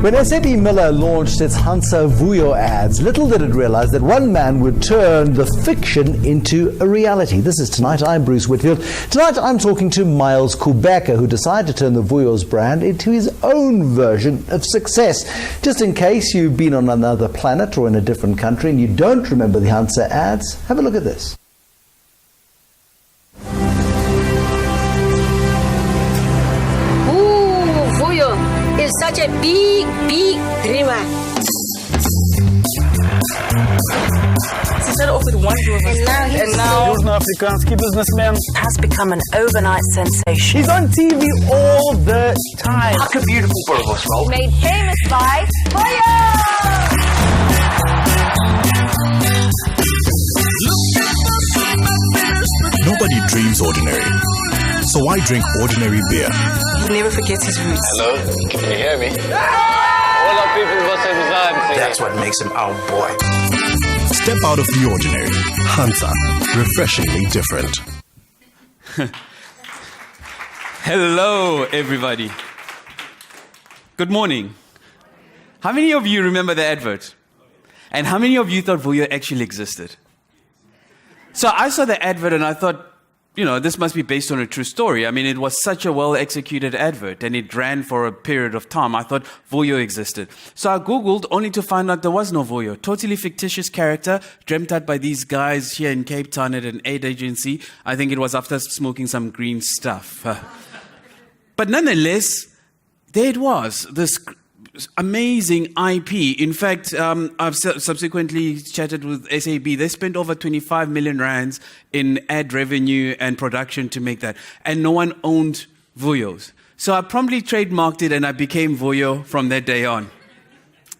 When SAP Miller launched its Hansa Vuyo ads, little did it realize that one man would turn the fiction into a reality. This is Tonight. I'm Bruce Whitfield. Tonight I'm talking to Miles Kubheka, who decided to turn the Vuyo's brand into his own version of success. Just in case you've been on another planet or in a different country and you don't remember the Hansa ads, have a look at this. Such a big dreamer. He started off with one business, and now he's an Afrikaanski businessman. Has become an overnight sensation. He's on TV all the time. Like a beautiful burgos roll. Made famous by Vuyo! Nobody dreams ordinary, so I drink ordinary beer. He never forgets his roots. Hello, can you hear me? All our people must have designed. That's what makes him our boy. Step out of the ordinary. Hansa, refreshingly different. Hello, everybody. Good morning. How many of you remember the advert? And how many of you thought Vuyo actually existed? So I saw the advert and I thought, you know, this must be based on a true story. I mean, it was such a well-executed advert and it ran for a period of time. I thought Vuyo existed. So I Googled only to find out there was no Vuyo. Totally fictitious character dreamt out by these guys here in Cape Town at an aid agency. I think it was after smoking some green stuff. But nonetheless, there it was, this amazing IP. In fact, I've subsequently chatted with SAB. They spent over 25 million rands in ad revenue and production to make that. And no one owned Vuyo's. So I promptly trademarked it and I became Vuyo from that day on.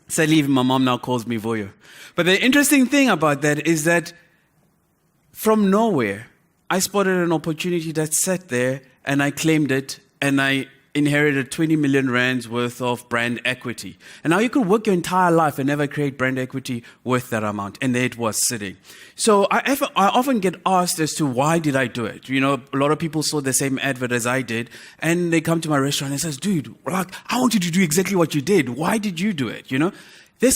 Sadly, my mom now calls me Vuyo. But the interesting thing about that is that from nowhere, I spotted an opportunity that sat there and I claimed it and I inherited 20 million rands worth of brand equity. And now you could work your entire life and never create brand equity worth that amount. And there it was sitting. So I often get asked as to why did I do it? You know, a lot of people saw the same advert as I did. And they come to my restaurant and says, dude, like, I want you to do exactly what you did. Why did you do it? You know? They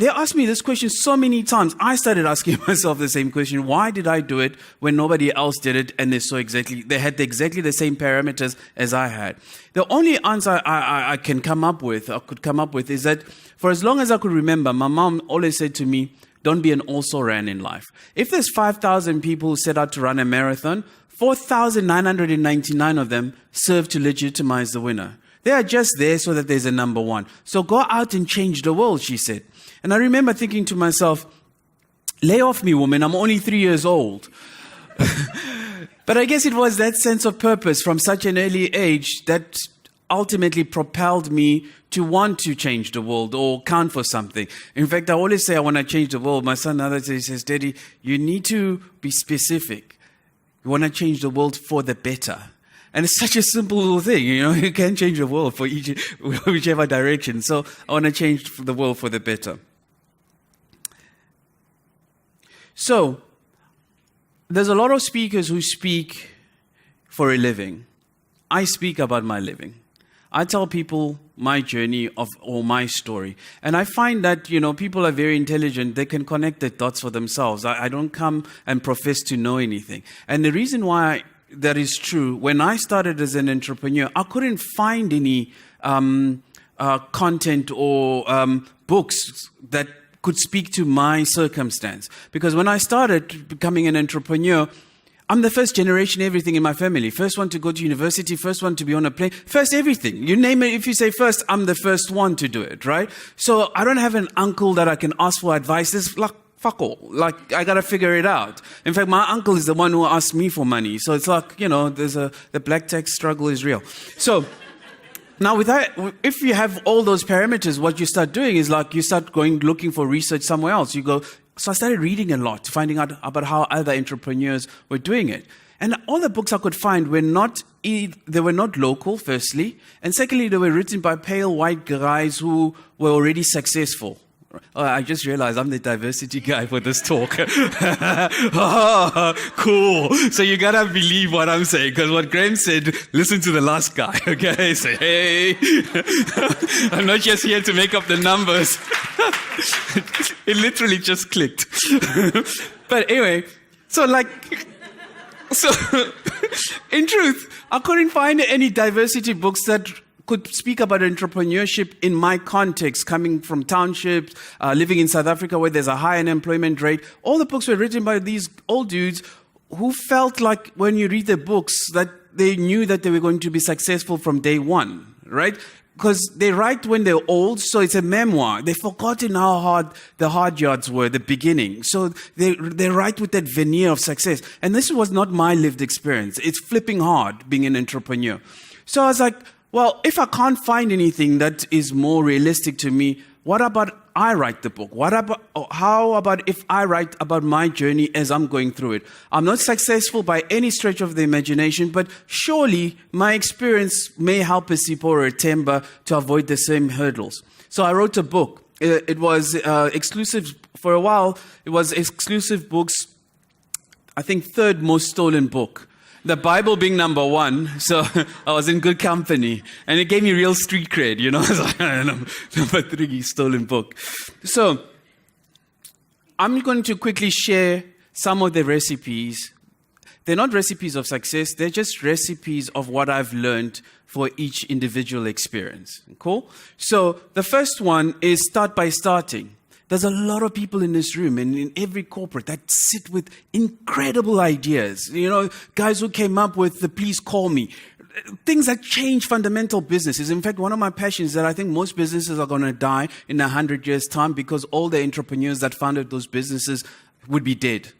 asked me this question so many times. I started asking myself the same question. Why did I do it when nobody else did it and they had exactly the same parameters as I had? The only answer I could come up with is that for as long as I could remember, my mom always said to me, don't be an also-ran in life. If there's 5,000 people who set out to run a marathon, 4,999 of them serve to legitimize the winner. They are just there so that there's a number one. So go out and change the world, she said. And I remember thinking to myself, lay off me, woman, I'm only 3 years old. But I guess it was that sense of purpose from such an early age that ultimately propelled me to want to change the world or count for something. In fact, I always say I want to change the world. My son nowadays says, Daddy, you need to be specific. You want to change the world for the better. And it's such a simple little thing, you know, you can change the world for whichever direction. So I want to change the world for the better. So there's a lot of speakers who speak for a living. I speak about my living. I tell people my journey or my story. And I find that, you know, people are very intelligent. They can connect the dots for themselves. I don't come and profess to know anything. And the reason why that is true, when I started as an entrepreneur, I couldn't find any content or books that could speak to my circumstance. Because when I started becoming an entrepreneur, I'm the first generation everything in my family. First one to go to university, first one to be on a plane, first everything. You name it, if you say first, I'm the first one to do it, right? So I don't have an uncle that I can ask for advice. This like fuck all. Like, I got to figure it out. In fact, my uncle is the one who asked me for money. So it's like, you know, the black tax struggle is real. So now with that, if you have all those parameters, what you start doing is like you start going looking for research somewhere else. You go, so I started reading a lot, finding out about how other entrepreneurs were doing it. And all the books I could find were not local, firstly. And secondly, they were written by pale white guys who were already successful. Oh, I just realized I'm the diversity guy for this talk. Oh, cool. So you gotta believe what I'm saying, because what Graham said, listen to the last guy, okay? Say, hey, I'm not just here to make up the numbers. It literally just clicked. But anyway, so in truth, I couldn't find any diversity books that could speak about entrepreneurship in my context, coming from townships, living in South Africa where there's a high unemployment rate. All the books were written by these old dudes who felt like when you read their books that they knew that they were going to be successful from day one, right? Because they write when they're old, so it's a memoir. They've forgotten how hard the hard yards were at the beginning. So they write with that veneer of success. And this was not my lived experience. It's flipping hard being an entrepreneur. So I was like, well, if I can't find anything that is more realistic to me, what about I write the book? How about if I write about my journey as I'm going through it? I'm not successful by any stretch of the imagination, but surely my experience may help a Sipho or a Temba to avoid the same hurdles. So I wrote a book. It was exclusive for a while. It was exclusive books, I think third most stolen book. The Bible being number one, so I was in good company. And it gave me real street cred, you know. Number three, stolen book. So I'm going to quickly share some of the recipes. They're not recipes of success. They're just recipes of what I've learned for each individual experience. Cool? So the first one is start by starting. There's a lot of people in this room and in every corporate that sit with incredible ideas. You know, guys who came up with the please call me. Things that change fundamental businesses. In fact, one of my passions is that I think most businesses are going to die in 100 years' time because all the entrepreneurs that founded those businesses would be dead.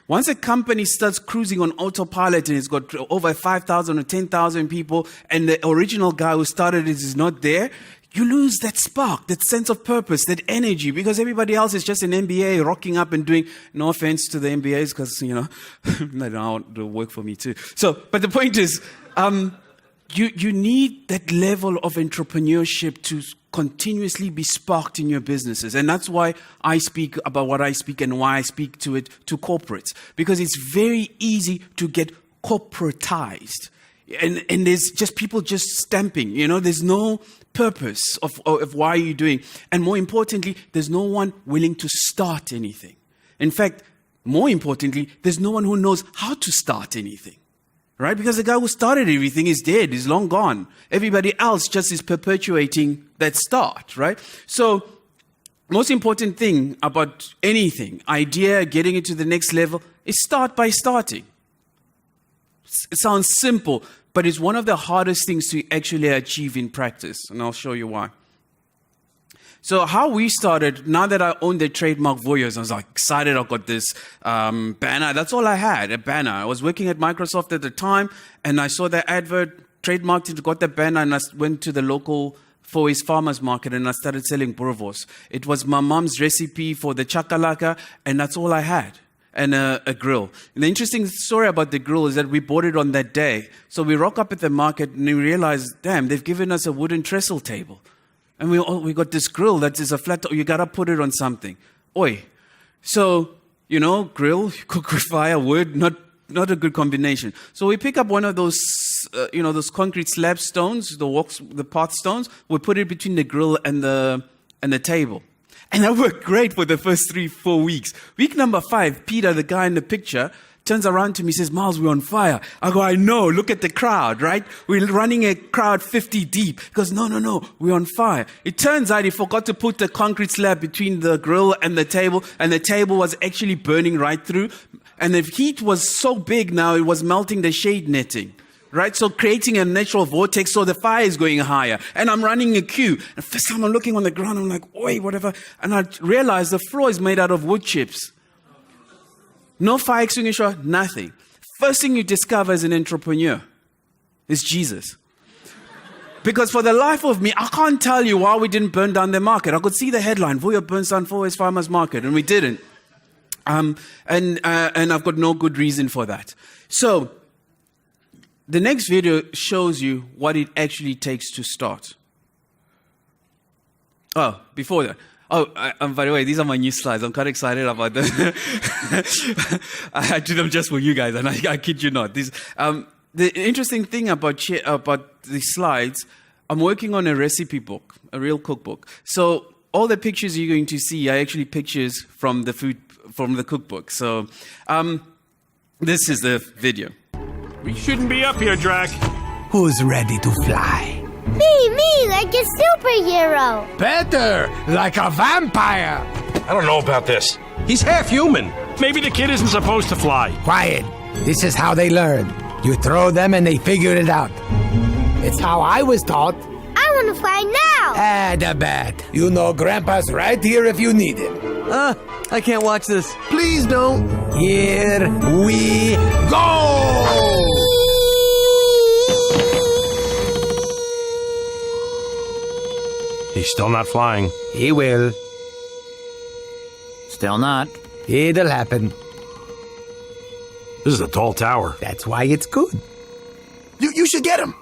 Once a company starts cruising on autopilot and it's got over 5,000 or 10,000 people and the original guy who started it is not there, you lose that spark, that sense of purpose, that energy, because everybody else is just an MBA rocking up and doing, no offense to the MBAs, because, you know, they don't work for me too. So, but the point is, you need that level of entrepreneurship to continuously be sparked in your businesses. And that's why I speak about what I speak and why I speak to it to corporates, because it's very easy to get corporatized. And there's just people just stamping, you know, there's no purpose of why you're doing. And more importantly, there's no one willing to start anything. In fact, more importantly, there's no one who knows how to start anything, right? Because the guy who started everything is dead, is long gone. Everybody else just is perpetuating that start, right? So most important thing about anything, idea, getting it to the next level, is start by starting. It sounds simple, but it's one of the hardest things to actually achieve in practice, and I'll show you why. So how we started, now that I own the trademark Vuyo, I was like excited. I got this banner. That's all I had, a banner. I was working at Microsoft at the time, and I saw the advert, trademarked it, got the banner, and I went to the local Fourways farmers market, and I started selling boerewors. It was my mom's recipe for the chakalaka, and that's all I had. And a grill. And the interesting story about the grill is that we bought it on that day. So we rock up at the market and we realize, damn, they've given us a wooden trestle table. And we got this grill that is a flat, you gotta put it on something. Oi. So, you know, grill, cook with fire, wood, not a good combination. So we pick up one of those, those concrete slab stones, the path stones, we put it between the grill and the table. And that worked great for the first 3-4 weeks. Week number 5, Peter, the guy in the picture, turns around to me and says, Miles, we're on fire. I go, I know, look at the crowd, right? We're running a crowd 50 deep. He goes, no, we're on fire. It turns out he forgot to put the concrete slab between the grill and the table was actually burning right through. And the heat was so big now, it was melting the shade netting. Right? So creating a natural vortex, so the fire is going higher. And I'm running a queue. And first time I'm looking on the ground, I'm like, oi, whatever. And I realize the floor is made out of wood chips. No fire extinguisher, nothing. First thing you discover as an entrepreneur is Jesus. Because for the life of me, I can't tell you why we didn't burn down the market. I could see the headline, Vuyo burns down Fourways Farmers Market, and we didn't. And I've got no good reason for that. So, the next video shows you what it actually takes to start. Oh, before that, Oh, by the way, these are my new slides. I'm quite excited about them. I did them just for you guys, and I kid you not. The interesting thing about the slides, I'm working on a recipe book, a real cookbook. So all the pictures you're going to see are actually pictures from the cookbook. So this is the video. We shouldn't be up here, Drac. Who's ready to fly? Me, like a superhero. Better, like a vampire. I don't know about this. He's half human. Maybe the kid isn't supposed to fly. Quiet. This is how they learn. You throw them and they figure it out. It's how I was taught. I want to fly now. The bat. You know Grandpa's right here if you need him. I can't watch this. Please don't. Here we go! He's still not flying. He will. Still not. It'll happen. This is a tall tower. That's why it's good. You should get him.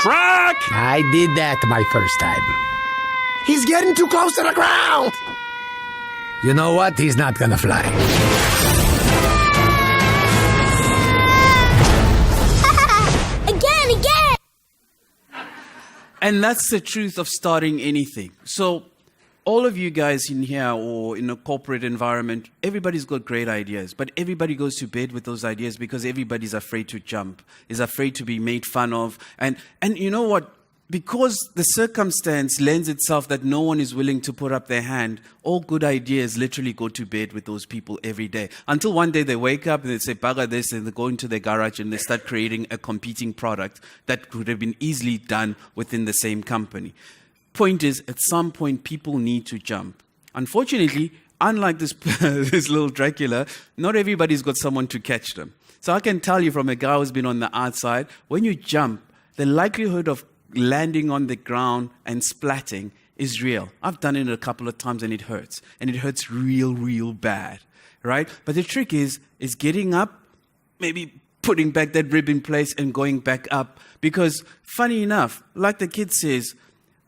Drac! I did that my first time. He's getting too close to the ground. You know what? He's not gonna fly. Again! And that's the truth of starting anything. So all of you guys in here or in a corporate environment, everybody's got great ideas, but everybody goes to bed with those ideas because everybody's afraid to jump, is afraid to be made fun of. And you know what? Because the circumstance lends itself that no one is willing to put up their hand, all good ideas literally go to bed with those people every day. Until one day they wake up and they say, "Bugger this," and they go into their garage and they start creating a competing product that could have been easily done within the same company. Point is, at some point, people need to jump. Unfortunately, unlike this, this little Dracula, not everybody's got someone to catch them. So I can tell you from a guy who's been on the outside, when you jump, the likelihood of landing on the ground and splatting is real. I've done it a couple of times and it hurts. And it hurts real, real bad, right? But the trick is getting up, maybe putting back that rib in place and going back up. Because funny enough, like the kid says,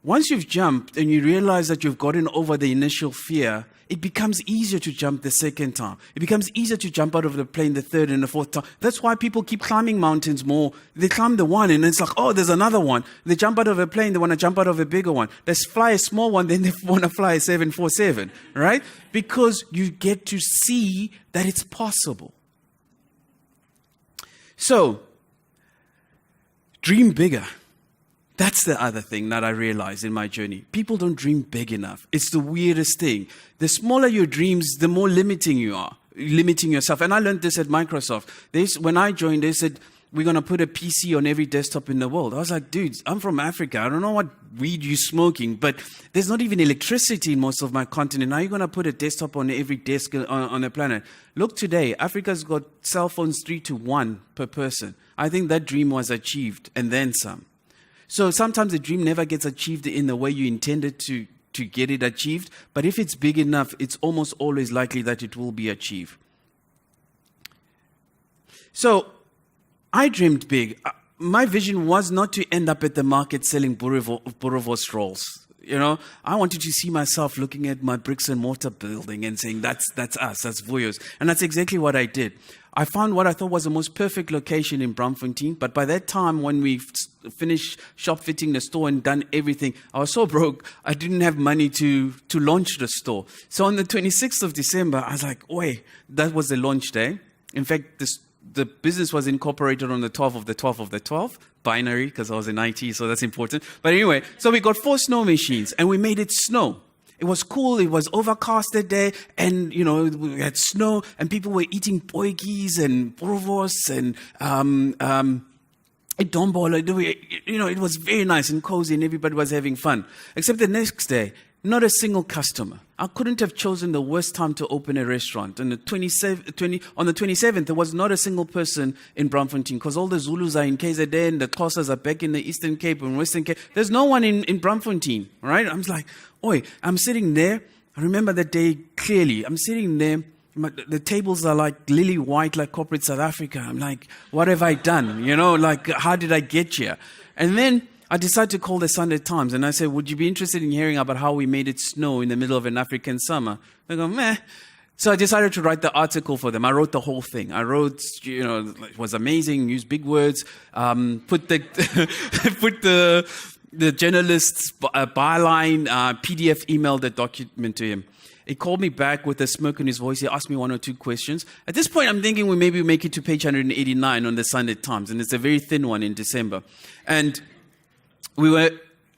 once you've jumped and you realize that you've gotten over the initial fear, it becomes easier to jump the second time. It becomes easier to jump out of the plane the third and the fourth time. That's why people keep climbing mountains more. They climb the one and it's like, oh, there's another one. They jump out of a plane, they want to jump out of a bigger one. They fly a small one, then they want to fly a 747, right? Because you get to see that it's possible. So, dream bigger. That's the other thing that I realized in my journey. People don't dream big enough. It's the weirdest thing. The smaller your dreams, the more limiting you are, limiting yourself. And I learned this at Microsoft. When I joined, they said, we're going to put a PC on every desktop in the world. I was like, dudes, I'm from Africa. I don't know what weed you're smoking, but there's not even electricity in most of my continent. Now you're going to put a desktop on every desk on the planet. Look today, Africa's got cell phones 3 to 1 per person. I think that dream was achieved and then some. So sometimes the dream never gets achieved in the way you intended to get it achieved. But if it's big enough, it's almost always likely that it will be achieved. So I dreamed big. My vision was not to end up at the market selling Boerewors rolls. You know, I wanted to see myself looking at my bricks and mortar building and saying, that's us, that's Vuyo's. And that's exactly what I did. I found what I thought was the most perfect location in Braamfontein. But by that time, when we finished shop fitting the store and done everything, I was so broke, I didn't have money to launch the store. So on the 26th of December, I was like, wait, that was the launch day. In fact, the business was incorporated on the 12th of the 12th of the 12th. Binary, because I was in IT, so that's important. But anyway, so we got 4 snow machines, and we made it snow. It was cool. It was overcast that day, and you know we had snow, and people were eating potjies and Boerewors and dombola. You know, it was very nice and cozy, and everybody was having fun. Except the next day, not a single customer. I couldn't have chosen the worst time to open a restaurant. On the 27th, there was not a single person in Braamfontein because all the Zulus are in KZN, the Xhosas are back in the Eastern Cape and Western Cape. There's no one in Braamfontein, right? I'm like, oi, I'm sitting there. I remember that day clearly. I'm sitting there. The tables are like lily white, like corporate South Africa. I'm like, what have I done? You know, like, how did I get here? And then I decided to call the Sunday Times and I said, would you be interested in hearing about how we made it snow in the middle of an African summer? They go, meh. So I decided to write the article for them. I wrote the whole thing. I wrote, it was amazing, used big words, put the journalist's byline, PDF emailed the document to him. He called me back with a smirk on his voice. He asked me 1 or 2 questions. At this point, I'm thinking we maybe make it to page 189 on the Sunday Times, and it's a very thin one in December. And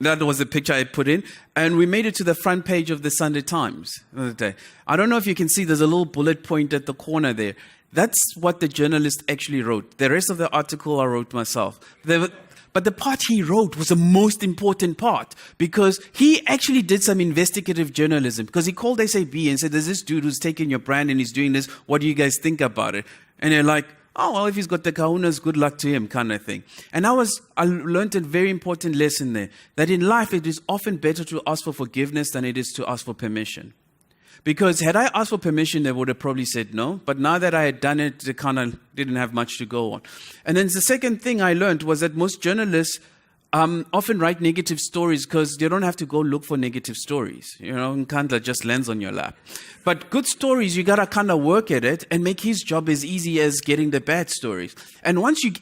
that was the picture I put in, and we made it to the front page of the Sunday Times the other day. I don't know if you can see, there's a little bullet point at the corner there. That's what the journalist actually wrote. The rest of the article I wrote myself. But the part he wrote was the most important part, because he actually did some investigative journalism, because he called SAB and said, there's this dude who's taking your brand and he's doing this. What do you guys think about it? And they're like, oh, well, if he's got the kahunas, good luck to him, kind of thing. And I learned a very important lesson there, that in life it is often better to ask for forgiveness than it is to ask for permission. Because had I asked for permission, they would have probably said no. But now that I had done it, they kind of didn't have much to go on. And then the second thing I learned was that most journalists often write negative stories because they don't have to go look for negative stories. Nkandla just lands on your lap. But good stories, you got to kind of work at it and make his job as easy as getting the bad stories. And once you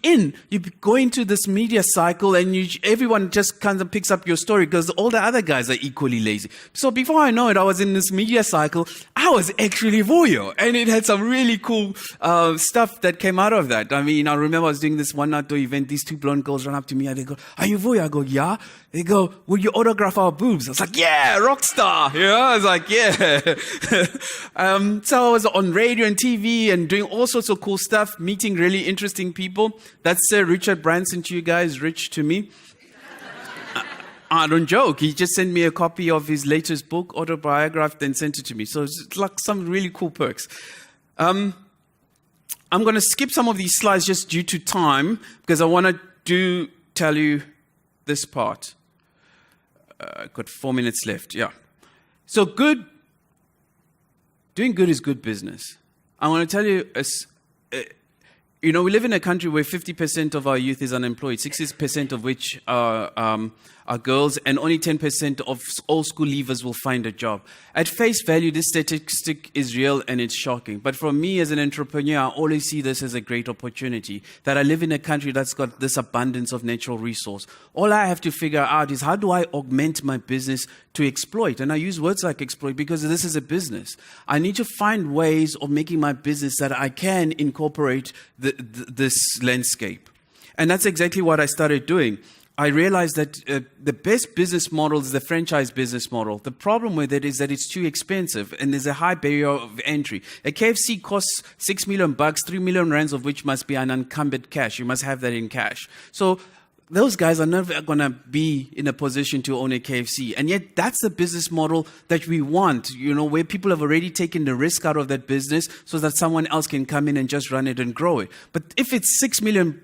go into this media cycle and everyone just kind of picks up your story because all the other guys are equally lazy. So before I know it, I was in this media cycle. I was actually Vuyo, and it had some really cool stuff that came out of that. I mean, I remember I was doing this one outdoor event. These 2 blonde girls run up to me and they go, are you Vuyo? I go, yeah. They go, will you autograph our boobs? I was like, yeah, rock star. I was like, yeah. So I was on radio and TV and doing all sorts of cool stuff, meeting really interesting people. That's Richard Branson to you guys, Rich to me. I don't joke. He just sent me a copy of his latest book, autobiographed, and sent it to me. So it's like some really cool perks. I'm going to skip some of these slides just due to time, because I want to tell you this part. I've got 4 minutes left. Yeah. So doing good is good business. I want to tell you, we live in a country where 50% of our youth is unemployed, 60% of which are girls, and only 10% of all school leavers will find a job. At face value, this statistic is real and it's shocking. But for me as an entrepreneur, I always see this as a great opportunity, that I live in a country that's got this abundance of natural resource. All I have to figure out is, how do I augment my business to exploit? And I use words like exploit because this is a business. I need to find ways of making my business that I can incorporate this landscape. And that's exactly what I started doing. I realized that the best business model is the franchise business model. The problem with it is that it's too expensive and there's a high barrier of entry. A KFC costs $6 million, 3 million rands of which must be unencumbered cash. You must have that in cash. So those guys are never going to be in a position to own a KFC. And yet that's the business model that we want, where people have already taken the risk out of that business so that someone else can come in and just run it and grow it. But if it's $6 million,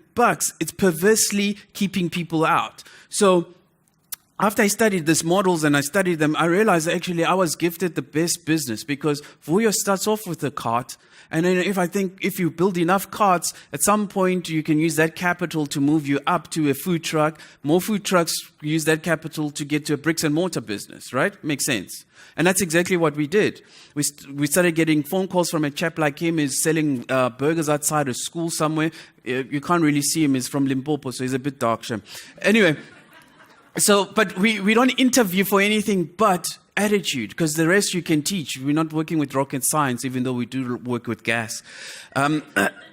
it's perversely keeping people out. So after I studied these models and I studied them, I realized actually I was gifted the best business, because Vuyo starts off with a cart. And then if you build enough carts, at some point you can use that capital to move you up to a food truck. More food trucks use that capital to get to a bricks and mortar business, right? Makes sense. And that's exactly what we did. We started getting phone calls from a chap like him who's selling burgers outside a school somewhere. You can't really see him. He's from Limpopo, so he's a bit dark. Anyway, but we don't interview for anything but attitude, because the rest you can teach. We're not working with rocket science, even though we do work with gas.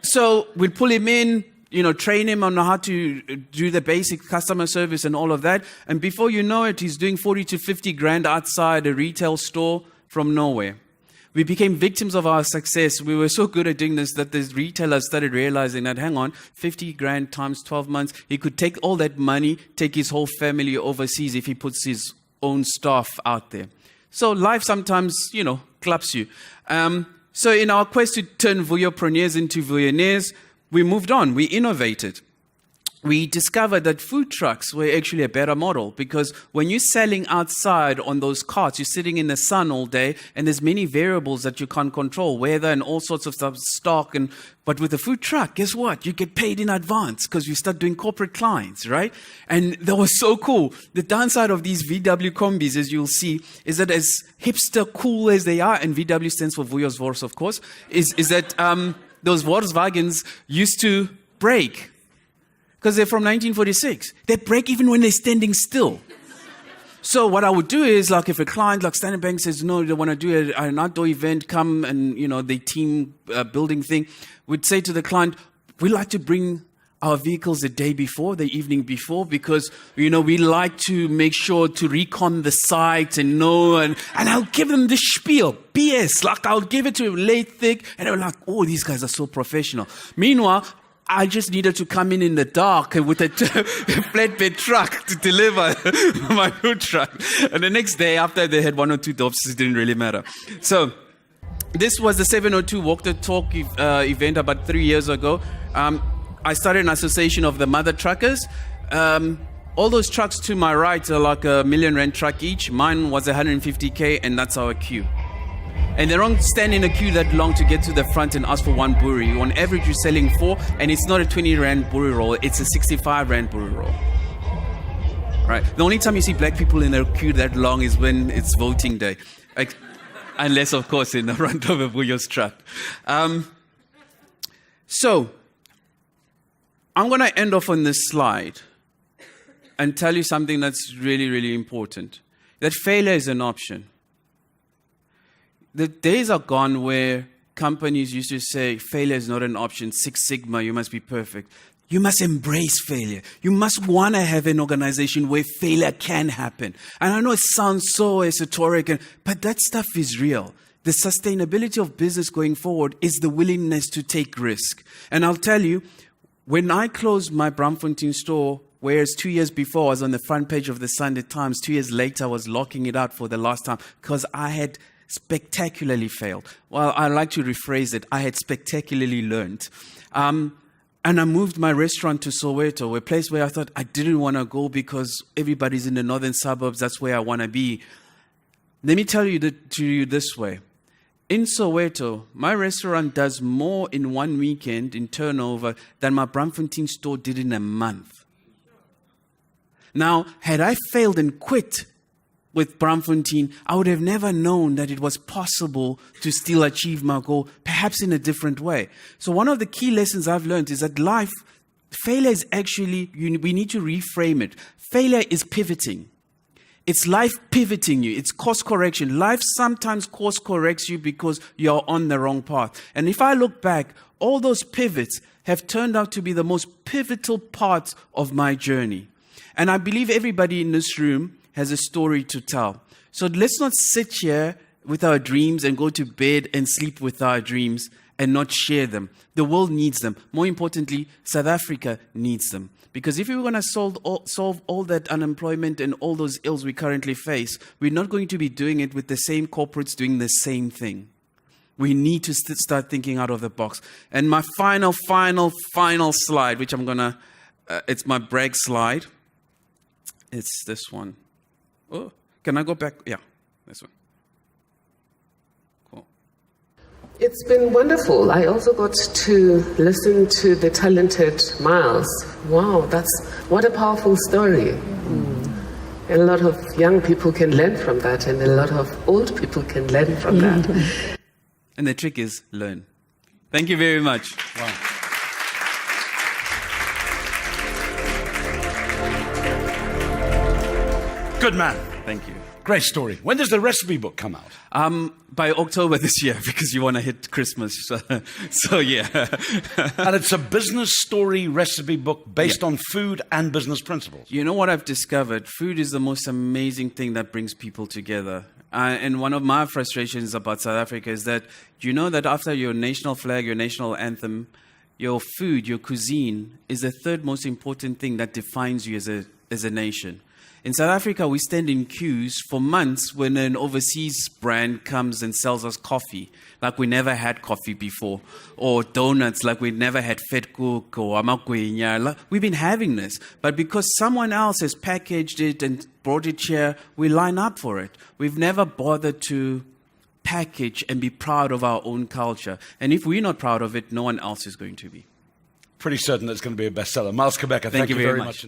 So we'll pull him in, train him on how to do the basic customer service and all of that. And before you know it, he's doing 40 to 50 grand outside a retail store from nowhere. We became victims of our success. We were so good at doing this that the retailers started realizing that, hang on, 50 grand times 12 months, he could take all that money, take his whole family overseas if he puts his own staff out there. So life sometimes, claps you. So in our quest to turn Vuyopreneurs into Vuyonaires, we moved on. We innovated. we discovered that food trucks were actually a better model, because when you're selling outside on those carts, you're sitting in the sun all day, and there's many variables that you can't control, weather and all sorts of stuff, stock. But with a food truck, guess what? You get paid in advance because you start doing corporate clients, right? And that was so cool. The downside of these VW combis, as you'll see, is that as hipster cool as they are, and VW stands for Vuyo's Vors, of course, is that those Volkswagens used to break. Because they're from 1946. They break even when they're standing still. So what I would do is, like, if a client like Standard Bank says, no, they want to do an outdoor event, come and, the team building thing, we'd say to the client, we like to bring our vehicles the day before, the evening before, because, we like to make sure to recon the site and know, and I'll give them the spiel, BS, like I'll give it to them late thick, and they're like, oh, these guys are so professional. Meanwhile, I just needed to come in the dark with a flatbed truck to deliver my food truck. And the next day, after they had one or two drops, it didn't really matter. So this was the 702 Walk the Talk event about 3 years ago. I started an association of the mother truckers. All those trucks to my right are like R1 million truck each. Mine was 150K, and that's our queue. And they don't stand in a queue that long to get to the front and ask for one buri. On average, you're selling 4, and it's not a 20 Rand buri roll, it's a 65 Rand buri roll. Right? The only time you see black people in a queue that long is when it's voting day. Unless, of course, in the front of a Vuyo's truck. So, I'm going to end off on this slide and tell you something that's really, really important. That failure is an option. The days are gone where companies used to say, failure is not an option, Six Sigma, you must be perfect. You must embrace failure. You must want to have an organization where failure can happen. And I know it sounds so esoteric, but that stuff is real. The sustainability of business going forward is the willingness to take risk. And I'll tell you, when I closed my Braamfontein store, whereas 2 years before I was on the front page of the Sunday Times, 2 years later I was locking it out for the last time because I had spectacularly failed. Well, I like to rephrase it. I had spectacularly learned. And I moved my restaurant to Soweto, a place where I thought I didn't want to go because everybody's in the northern suburbs. That's where I want to be. Let me tell you to you this way. In Soweto, my restaurant does more in one weekend in turnover than my Braamfontein store did in a month. Now, had I failed and quit with Braamfontein, I would have never known that it was possible to still achieve my goal, perhaps in a different way. So one of the key lessons I've learned is that life, failure is actually, we need to reframe it. Failure is pivoting. It's life pivoting you. It's course correction. Life sometimes course corrects you because you're on the wrong path. And if I look back, all those pivots have turned out to be the most pivotal parts of my journey. And I believe everybody in this room has a story to tell. So let's not sit here with our dreams and go to bed and sleep with our dreams and not share them. The world needs them. More importantly, South Africa needs them. Because if we want to solve all that unemployment and all those ills we currently face, we're not going to be doing it with the same corporates doing the same thing. We need to start thinking out of the box. And my final slide, which I'm going to, it's my brag slide. It's this one. Oh, can I go back? Yeah, this one. Cool. It's been wonderful. I also got to listen to the talented Miles. Wow, what a powerful story. A lot of young people can learn from that, and a lot of old people can learn from that. And the trick is learn. Thank you very much. Wow. Good man. Thank you. Great story. When does the recipe book come out? By October this year, because you want to hit Christmas. So yeah. And it's a business story recipe book based on food and business principles. You know what I've discovered? Food is the most amazing thing that brings people together. And one of my frustrations about South Africa is that, you know that after your national flag, your national anthem, your food, your cuisine is the third most important thing that defines you as a nation. In South Africa, we stand in queues for months when an overseas brand comes and sells us coffee, like we never had coffee before, or donuts, like we never had vetkoek or amagwinya. We've been having this, but because someone else has packaged it and brought it here, we line up for it. We've never bothered to package and be proud of our own culture. And if we're not proud of it, no one else is going to be. Pretty certain it's going to be a bestseller. Miles Kubheka, thank you very much.